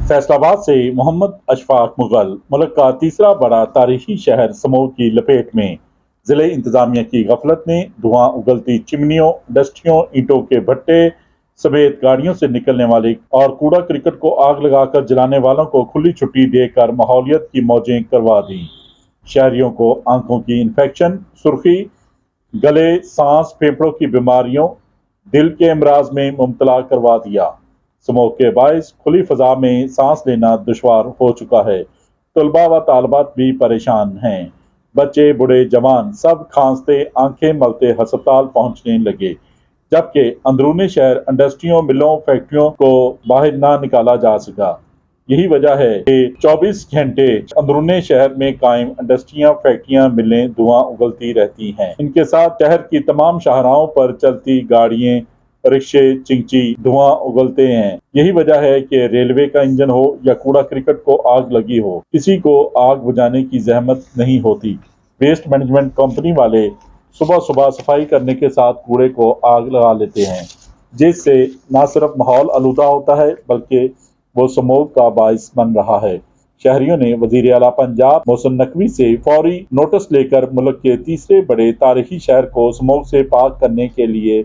फैसला आबाद से मोहम्मद अशफाक मुगल मुल्क का तीसरा बड़ा तारीखी शहर समूह की लपेट में। जिले इंतजामिया की गफलत ने धुआं उगलती चिमनियों, डस्टियों, ईंटों के भट्टे समेत गाड़ियों से निकलने वाली और कूड़ा क्रिकेट को आग लगाकर जलाने वालों को खुली छुट्टी देकर माहौलियत की मौजें करवा दी। शहरियों को आंखों की इन्फेक्शन, सुर्खी, गले, सांस, फेफड़ों की बीमारियों, दिल के अमराज में मुब्तला करवा दिया। स्मोक के बायस खुली फजा में सांस लेना दुश्वार हो चुका है। तलबा व तालबात भी परेशान हैं। बच्चे, बूढ़े, जवान सब खांसते, आंखें मलते अस्पताल पहुंचने लगे, जबकि अंदरूनी शहर इंडस्ट्रियों, मिलों, फैक्ट्रियों को बाहर ना निकाला जा सका। यही वजह है कि 24 घंटे अंदरूनी शहर में कायम इंडस्ट्रियां, फैक्ट्रियां, मिलें धुआं उगलती रहती हैं। इनके साथ शहर की तमाम शाहराहों पर चलती गाड़ियां, रिक्शे, चिंची धुआं उगलते हैं। यही वजह है कि रेलवे का इंजन हो या कूड़ा क्रिकेट को आग लगी हो, किसी को आग बुझाने की जहमत नहीं होती। वेस्ट मैनेजमेंट कंपनी वाले सुबह सुबह सफाई करने के साथ कूड़े को आग लगा लेते हैं, जिससे न सिर्फ माहौल आलूदा होता है बल्कि वो स्मोक का बायस बन रहा है। शहरियों ने वजीर आला पंजाब मोहसिन नकवी से फौरी नोटिस लेकर मुल्क के तीसरे बड़े तारीखी शहर को स्मोक से पाक करने के लिए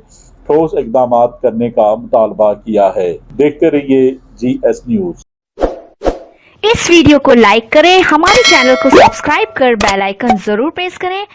ठोस इकदाम करने का मुतालबा किया है। देखते रहिए GS न्यूज। इस वीडियो को लाइक करें, हमारे चैनल को सब्सक्राइब कर बेल आइकन जरूर प्रेस करें